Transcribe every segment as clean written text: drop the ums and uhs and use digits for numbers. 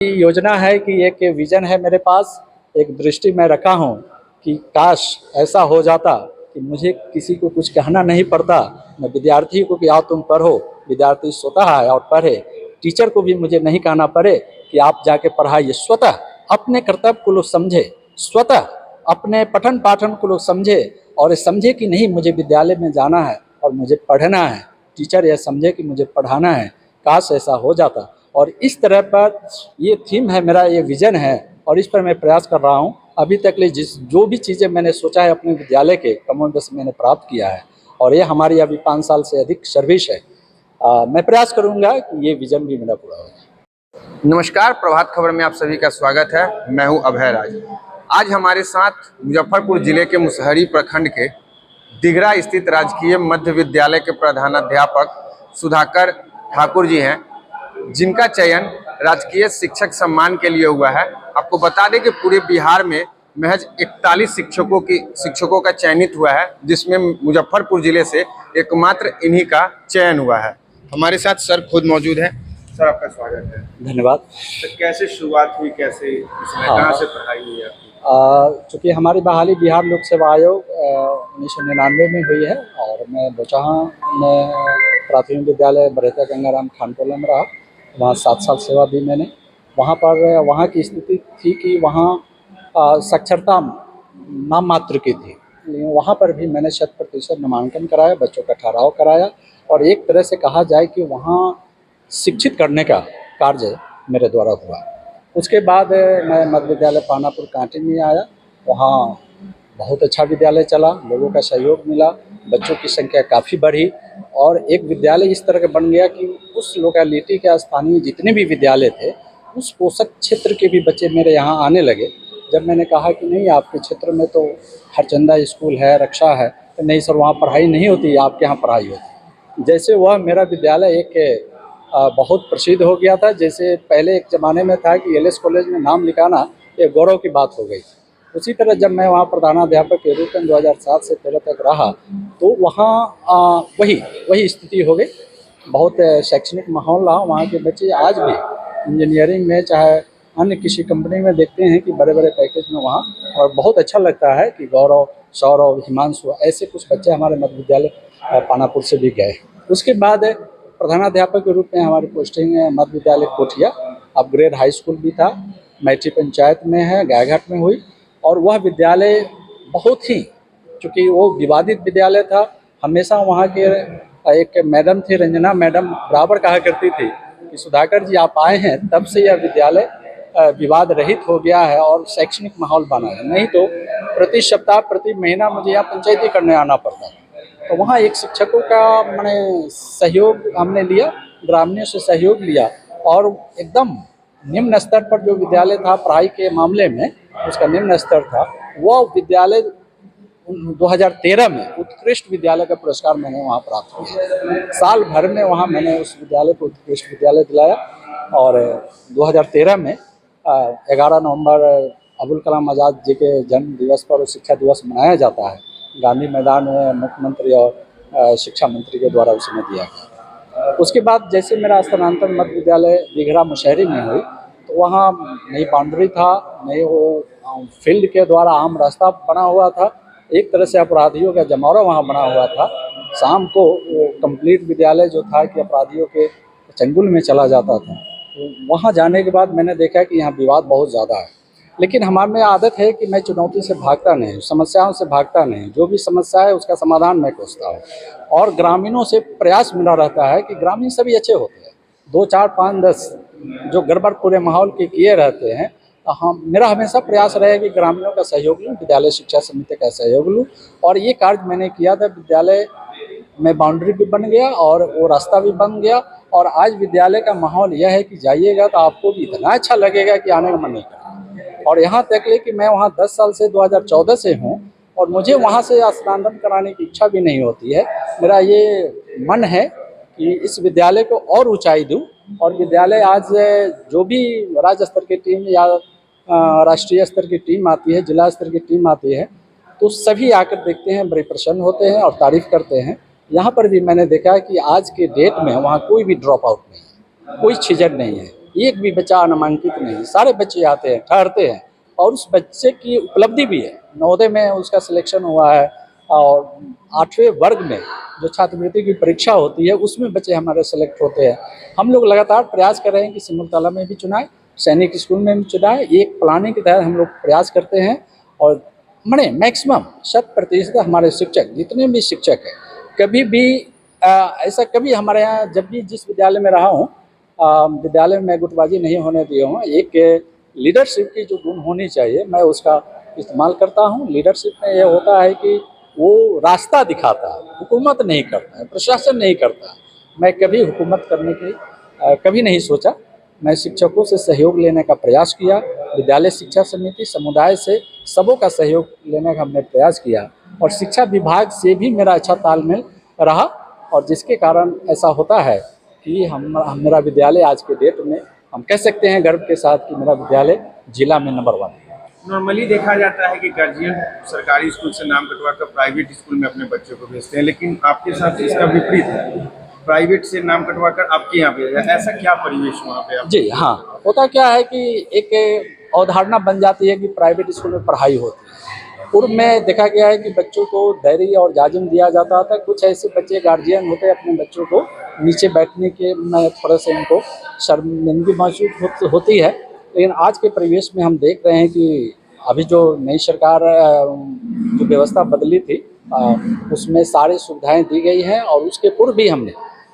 योजना है कि एक विजन है मेरे पास, एक दृष्टि मैं रखा हूँ कि काश ऐसा हो जाता कि मुझे किसी को कुछ कहना नहीं पड़ता। मैं विद्यार्थी को कि आओ तुम पढ़ो, विद्यार्थी स्वतः आए और पढ़े। टीचर को भी मुझे नहीं कहना पड़े कि आप जाके पढ़ाइए। स्वतः अपने कर्तव्य को लोग समझे, स्वतः अपने पठन पाठन को लोग समझे और समझे कि नहीं मुझे विद्यालय में जाना है और मुझे पढ़ना है। टीचर यह समझे कि मुझे पढ़ाना है। काश ऐसा हो जाता। और इस तरह पर ये थीम है मेरा, ये विज़न है और इस पर मैं प्रयास कर रहा हूँ। अभी तक ले जो भी चीज़ें मैंने सोचा है अपने विद्यालय के कमोबेश मैंने प्राप्त किया है और ये हमारी अभी 5 साल से अधिक सर्विस है। मैं प्रयास करूँगा कि ये विज़न भी मेरा पूरा हो जाए। नमस्कार, प्रभात खबर में आप सभी का स्वागत है। मैं हूं अभय राज। आज हमारे साथ मुजफ्फरपुर जिले के मुसहरी प्रखंड के दिघरा स्थित राजकीय मध्य विद्यालय के प्रधानाध्यापक सुधाकर ठाकुर जी हैं, जिनका चयन राजकीय शिक्षक सम्मान के लिए हुआ है। आपको बता दें कि पूरे बिहार में महज 41 शिक्षकों का चयनित हुआ है, जिसमें मुजफ्फरपुर जिले से एकमात्र इन्हीं का चयन हुआ है। हमारे साथ सर खुद मौजूद है। सर, आपका स्वागत है। धन्यवाद। तो कैसे शुरुआत हुई, कैसे इसमें कहाँ से पढ़ाई हुई आपकी? चूँकि हमारी बहाली बिहार लोक सेवा आयोग 1999 में हुई है और मैं बोचहा में प्राथमिक विद्यालय बरहेता गंगाराम खानटोला में रहा। वहाँ 7 साल सेवा दी मैंने। वहाँ पर वहाँ की स्थिति थी कि वहाँ साक्षरता नाम मात्र की थी, लेकिन वहाँ पर भी मैंने 100% नामांकन कराया, बच्चों का ठहराव कराया और एक तरह से कहा जाए कि वहाँ शिक्षित करने का कार्य मेरे द्वारा हुआ। उसके बाद मैं मध्य विद्यालय पानापुर कांटी में आया। वहाँ बहुत अच्छा विद्यालय चला, लोगों का सहयोग मिला, बच्चों की संख्या काफ़ी बढ़ी और एक विद्यालय इस तरह का बन गया कि उस लोकेलिटी के स्थानीय जितने भी विद्यालय थे, उस पोषक क्षेत्र के भी बच्चे मेरे यहाँ आने लगे। जब मैंने कहा कि नहीं आपके क्षेत्र में तो हरचंदा स्कूल है, रक्षा है, तो नहीं सर वहाँ पढ़ाई नहीं होती, आपके यहाँ पढ़ाई होती। जैसे वह मेरा विद्यालय एक बहुत प्रसिद्ध हो गया था। जैसे पहले एक ज़माने में था कि एलएस कॉलेज में नाम लिखाना ये गौरव की बात हो गई। उसी तरह जब मैं वहाँ प्रधानाध्यापक के रूप में 2007 से 13 तक रहा तो वहाँ वही स्थिति हो गई। बहुत शैक्षणिक माहौल रहा। वहाँ के बच्चे आज भी इंजीनियरिंग में चाहे अन्य किसी कंपनी में देखते हैं कि बड़े बड़े पैकेज में वहाँ, और बहुत अच्छा लगता है कि गौरव, सौरव, हिमांशु ऐसे कुछ बच्चे हमारे मध्य विद्यालय पानापुर से भी गए। उसके बाद प्रधानाध्यापक के रूप में हमारी पोस्टिंग मध्य विद्यालय कोठिया अपग्रेड हाई स्कूल भी था, मैठी पंचायत में है, गायघाट में हुई। और वह विद्यालय बहुत ही, चूँकि वो विवादित विद्यालय था, हमेशा वहाँ के एक मैडम थी रंजना मैडम, बराबर कहा करती थी कि सुधाकर जी आप आए हैं तब से यह विद्यालय विवाद रहित हो गया है और शैक्षणिक माहौल बना है। नहीं तो प्रति सप्ताह प्रति महीना मुझे यहाँ पंचायती करने आना पड़ता था। तो वहाँ एक शिक्षकों का मैंने सहयोग हमने लिया, ग्रामीणों से सहयोग लिया और एकदम निम्न स्तर पर जो विद्यालय था पढ़ाई के मामले में, उसका निम्न स्तर था। वह विद्यालय 2013 में उत्कृष्ट विद्यालय का पुरस्कार मैंने वहाँ प्राप्त किया। साल भर में वहाँ मैंने उस विद्यालय को उत्कृष्ट विद्यालय दिलाया। और 2013 में 11 नवंबर अबुल कलाम आज़ाद जी के जन्म दिवस पर शिक्षा दिवस मनाया जाता है। गांधी मैदान में मुख्यमंत्री और शिक्षा मंत्री के द्वारा उस समय दिया गया। उसके बाद जैसे मेरा स्थानांतरण मध्य विद्यालय दिघरा मुशहरी में हुई तो वहाँ नई बाउंड्री था, नई वो फील्ड के द्वारा आम रास्ता बना हुआ था। एक तरह से अपराधियों का जमावड़ा वहाँ बना हुआ था। शाम को वो कंप्लीट विद्यालय जो था कि अपराधियों के चंगुल में चला जाता था। तो वहाँ जाने के बाद मैंने देखा कि यहाँ विवाद बहुत ज़्यादा है, लेकिन हमारे में आदत है कि मैं चुनौती से भागता नहीं, समस्याओं से भागता नहीं। जो भी समस्या है उसका समाधान मैं खोजता हूँ और ग्रामीणों से प्रयास मिला रहता है कि ग्रामीण सभी अच्छे होते हैं, 2, 4, 5, 10 जो गड़बड़ पूरे माहौल के किए रहते हैं। हम मेरा हमेशा प्रयास रहे कि ग्रामीणों का सहयोग लूँ, विद्यालय शिक्षा समिति का सहयोग लूँ और ये कार्य मैंने किया था। विद्यालय में बाउंड्री भी बन गया और वो रास्ता भी बन गया और आज विद्यालय का माहौल यह है कि जाइएगा तो आपको भी इतना अच्छा लगेगा कि आने का मन नहीं करेगा। और यहाँ तक ले कि मैं वहाँ 10 साल से 2014 से हूँ और मुझे वहाँ से स्थानांतरण कराने की इच्छा भी नहीं होती है। मेरा ये मन है कि इस विद्यालय को और ऊंचाई दूं और विद्यालय आज जो भी राज्य स्तर की टीम या राष्ट्रीय स्तर की टीम आती है, जिला स्तर की टीम आती है, तो सभी आकर देखते हैं, बड़े प्रसन्न होते हैं और तारीफ़ करते हैं। यहाँ पर भी मैंने देखा कि आज के डेट में वहाँ कोई भी ड्रॉप आउट नहीं है, कोई झिझक नहीं है। एक भी बच्चा नामांकित नहीं, सारे बच्चे आते हैं, ठहरते हैं। और उस बच्चे की उपलब्धि भी है, नवोदय में उसका सिलेक्शन हुआ है और 8वें वर्ग में जो छात्रवृत्ति की परीक्षा होती है उसमें बच्चे हमारे सेलेक्ट होते हैं। हम लोग लगातार प्रयास कर रहे हैं कि सिमुलतला में भी चुनाएं, सैनिक स्कूल में भी चुनाएं। एक प्लानिंग के तहत हम लोग प्रयास करते हैं और मैक्सिमम 100% हमारे शिक्षक, जितने भी शिक्षक हैं, कभी भी ऐसा कभी हमारे यहाँ, जब भी जिस विद्यालय में रहा हूँ, विद्यालय में गुटबाजी नहीं होने दिया हूँ। एक लीडरशिप की जो गुण होनी चाहिए मैं उसका इस्तेमाल करता हूँ। लीडरशिप में यह होता है कि वो रास्ता दिखाता है, हुकूमत नहीं करता है, प्रशासन नहीं करता है। मैं कभी हुकूमत करने की कभी नहीं सोचा। मैं शिक्षकों से सहयोग लेने का प्रयास किया, विद्यालय शिक्षा समिति, समुदाय से सबों का सहयोग लेने का हमने प्रयास किया और शिक्षा विभाग से भी मेरा अच्छा तालमेल रहा और जिसके कारण ऐसा होता है कि मेरा विद्यालय आज के डेट में हम कह सकते हैं गर्व के साथ कि मेरा विद्यालय जिला में नंबर 1 है। नॉर्मली देखा जाता है कि गार्जियन सरकारी स्कूल से नाम कटवा कर प्राइवेट स्कूल में अपने बच्चों को भेजते हैं, लेकिन आपके साथ इसका विपरीत है, प्राइवेट से नाम कटवा कर आपके यहाँ भेजा, ऐसा क्या परिवेश वहाँ पे आप? जी हाँ, होता क्या है कि एक अवधारणा बन जाती है कि प्राइवेट स्कूल में पढ़ाई होती है। पूर्व में देखा गया है कि बच्चों को धैर्य और जाजिम दिया जाता था। कुछ ऐसे बच्चे गार्जियन होते हैं, अपने बच्चों को नीचे बैठने के में थोड़ा सा इनको शर्मिंदगी महसूस होती है। लेकिन आज के परिवेश में हम देख रहे हैं कि अभी जो नई सरकार जो व्यवस्था बदली थी उसमें सारी सुविधाएं दी गई हैं और उसके पूर्व भी हमने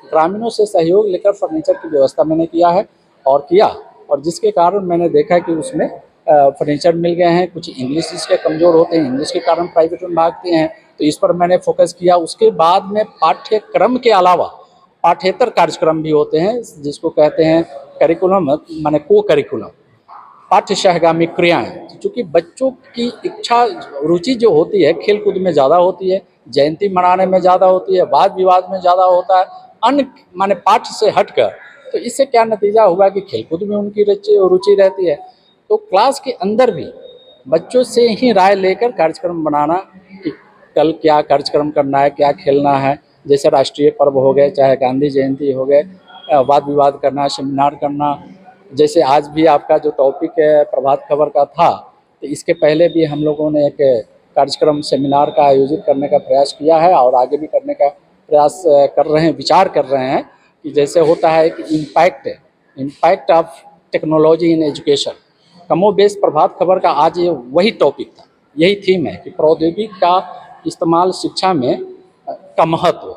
ग्रामीणों से सहयोग लेकर फर्नीचर की व्यवस्था मैंने किया और जिसके कारण मैंने देखा कि उसमें फर्नीचर मिल गए हैं। कुछ इंग्लिश जिसके कमज़ोर होते हैं, इंग्लिश के कारण प्राइवेट में भागते हैं, तो इस पर मैंने फोकस किया। उसके बाद में पाठ्यक्रम के अलावा पाठ्येतर कार्यक्रम भी होते हैं जिसको कहते हैं करिकुलम, माने को करिकुलम, पाठ्य सहगामी क्रियाएं। चूँकि बच्चों की इच्छा रुचि जो होती है खेल कूद में ज़्यादा होती है, जयंती मनाने में ज़्यादा होती है, वाद विवाद में ज़्यादा होता है, अन्य माने पाठ से हटकर। तो इससे क्या नतीजा हुआ कि खेलकूद में उनकी रुचि रहती है। तो क्लास के अंदर भी बच्चों से ही राय लेकर कार्यक्रम बनाना कि कल क्या कार्यक्रम करना है, क्या खेलना है। जैसे राष्ट्रीय पर्व हो गए, चाहे गांधी जयंती हो गए, वाद विवाद करना, सेमिनार करना। जैसे आज भी आपका जो टॉपिक है प्रभात खबर का था, तो इसके पहले भी हम लोगों ने एक कार्यक्रम सेमिनार का आयोजित करने का प्रयास किया है और आगे भी करने का प्रयास कर रहे हैं, विचार कर रहे हैं कि जैसे होता है कि impact of technology in education. कमोबेश प्रभात खबर का आज ये वही टॉपिक था, यही थीम है कि प्रौद्योगिकी का इस्तेमाल शिक्षा में का महत्व।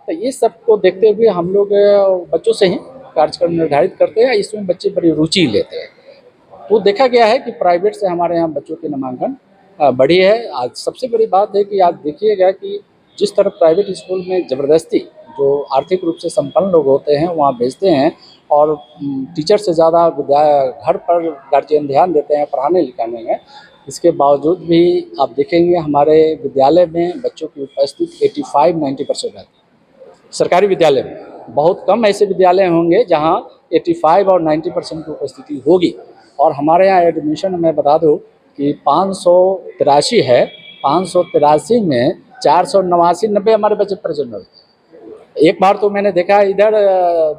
तो ये सब को देखते हुए हम लोग बच्चों से ही कार्यक्रम निर्धारित करते हैं, इसमें बच्चे बड़ी रुचि लेते हैं। तो देखा गया है कि प्राइवेट से हमारे यहाँ बच्चों की नामांकन बढ़ी है। आज सबसे बड़ी बात है कि आज देखिएगा कि जिस तरह प्राइवेट स्कूल में ज़बरदस्ती जो आर्थिक रूप से संपन्न लोग होते हैं वहाँ भेजते हैं और टीचर से ज़्यादा घर पर गार्जियन ध्यान देते हैं पढ़ाने लिखाने में। इसके बावजूद भी आप देखेंगे हमारे विद्यालय में बच्चों की उपस्थिति 85-90% रहती है। सरकारी विद्यालय में बहुत कम ऐसे विद्यालय होंगे जहाँ 85 और 90% की उपस्थिति होगी। और हमारे यहाँ एडमिशन मैं बता दूँ कि 583 है, 583 में 489-90 हमारे बच्चे प्रेजेंट होते। एक बार तो मैंने देखा इधर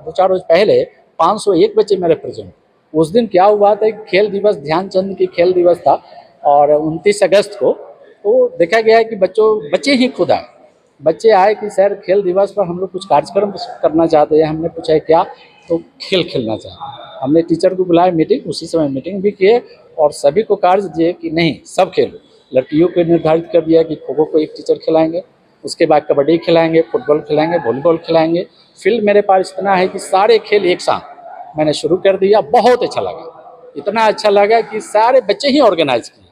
2-4 रोज पहले 501 बच्चे मेरे प्रेजेंट। उस दिन क्या हुआ था, खेल दिवस, ध्यानचंद की खेल दिवस था और 29 अगस्त को। तो देखा गया है कि बच्चे ही खुद आए, बच्चे आए कि सर खेल दिवस पर हम लोग कुछ कार्यक्रम करना चाहते हैं। हमने पूछा है क्या, तो खेल खेलना चाहते। हमने टीचर को बुलाया मीटिंग, उसी समय मीटिंग भी किए और सभी को कार्य दिए कि नहीं सब खेलो। लड़कियों को निर्धारित कर दिया कि खो खो को एक टीचर खिलाएंगे, उसके बाद कबड्डी खिलाएंगे, फुटबॉल खिलाएंगे, वॉलीबॉल खिलाएंगे। फील्ड मेरे पास इतना है कि सारे खेल एक साथ मैंने शुरू कर दिया। बहुत अच्छा लगा, इतना अच्छा लगा कि सारे बच्चे ही ऑर्गेनाइज किए।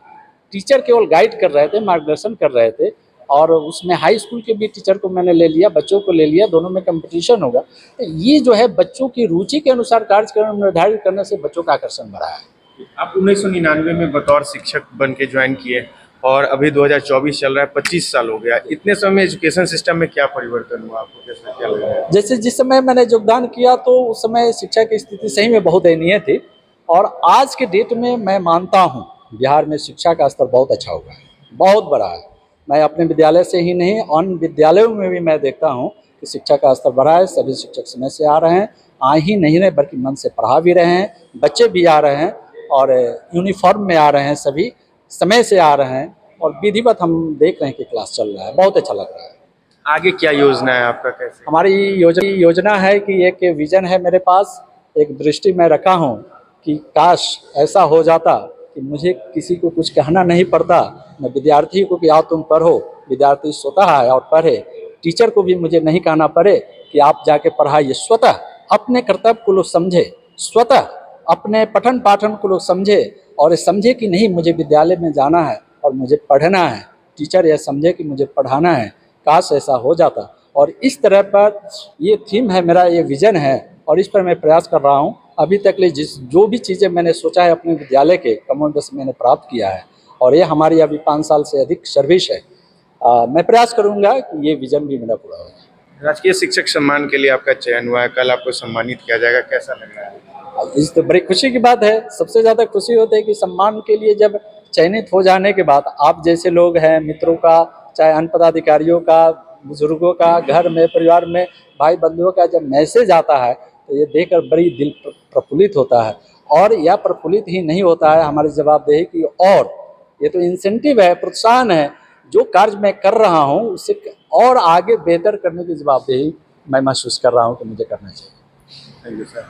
टीचर केवल गाइड कर रहे थे, मार्गदर्शन कर रहे थे। और उसमें हाई स्कूल के भी टीचर को मैंने ले लिया, बच्चों को ले लिया, दोनों में कंपटीशन होगा। तो ये जो है बच्चों की रुचि के अनुसार कार्यक्रम निर्धारित करने से बच्चों का आकर्षण बढ़ा है। आप 1999 में बतौर शिक्षक बन के ज्वाइन किए और अभी 2024 चल रहा है, 25 साल हो गया। इतने समय में एजुकेशन सिस्टम में क्या परिवर्तन हुआ, आपको कैसा क्या लगा? जैसे जिस समय मैंने योगदान किया तो उस समय शिक्षा की स्थिति सही में बहुत दयनीय थी और आज के डेट में मैं मानता हूँ बिहार में शिक्षा का स्तर बहुत अच्छा हुआ है, बहुत बड़ा है। मैं अपने विद्यालय से ही नहीं अन्य विद्यालयों में भी मैं देखता हूँ कि शिक्षा का स्तर बढ़ा है, सभी शिक्षक समय से आ रहे हैं आ ही नहीं रहे बल्कि मन से पढ़ा भी रहे हैं, बच्चे भी आ रहे हैं और यूनिफॉर्म में आ रहे हैं, सभी समय से आ रहे हैं और विधिवत हम देख रहे हैं कि क्लास चल रहा है, बहुत अच्छा लग रहा है। आगे क्या योजना है आपका, कैसे? हमारी योजना है कि एक विजन है मेरे पास, एक दृष्टि में रखा हूँ कि काश ऐसा हो जाता कि मुझे किसी को कुछ कहना नहीं पड़ता, मैं विद्यार्थी को कि आओ तुम पढ़ो, विद्यार्थी स्वतः आए और पढ़े, टीचर को भी मुझे नहीं कहना पड़े कि आप जाके पढ़ाइए, स्वतः अपने कर्तव्य को लोग समझे, स्वतः अपने पठन पाठन को लोग समझे और समझे कि नहीं मुझे विद्यालय में जाना है और मुझे पढ़ना है, टीचर यह समझे कि मुझे पढ़ाना है। काश ऐसा हो जाता। और इस तरह पर ये थीम है मेरा, ये विज़न है और इस पर मैं प्रयास कर रहा हूँ। अभी तक ले जो भी चीज़ें मैंने सोचा है अपने विद्यालय के कमोबेश मैंने प्राप्त किया है और ये हमारी अभी 5 साल से अधिक सर्विस है। मैं प्रयास करूँगा कि ये विज़न भी मेरा पूरा हो। राजकीय शिक्षक सम्मान के लिए आपका चयन हुआ है, कल आपको सम्मानित किया जाएगा, कैसा लग रहा है? इस तो बड़ी खुशी की बात है। सबसे ज़्यादा खुशी होती है कि सम्मान के लिए जब चयनित हो जाने के बाद आप जैसे लोग हैं, मित्रों का, चाहे अन्य पदाधिकारियों का, बुजुर्गों का, घर में परिवार में भाई बंधुओं का जब मैसेज आता है तो ये देखकर बड़ी दिल प्रफुल्लित होता है। और यह प्रफुल्लित ही नहीं होता है, हमारी जवाबदेही की और ये तो इंसेंटिव है, प्रोत्साहन है, जो कार्य मैं कर रहा हूँ उससे और आगे बेहतर करने की जवाबदेही मैं महसूस कर रहा हूँ कि मुझे करना चाहिए। Thank you sir.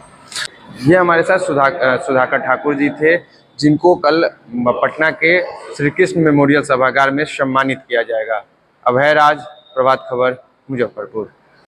ये हमारे साथ सुधाकर ठाकुर जी थे, जिनको कल पटना के श्री कृष्ण मेमोरियल सभागार में सम्मानित किया जाएगा। अभय राज, प्रभात खबर, मुजफ्फरपुर।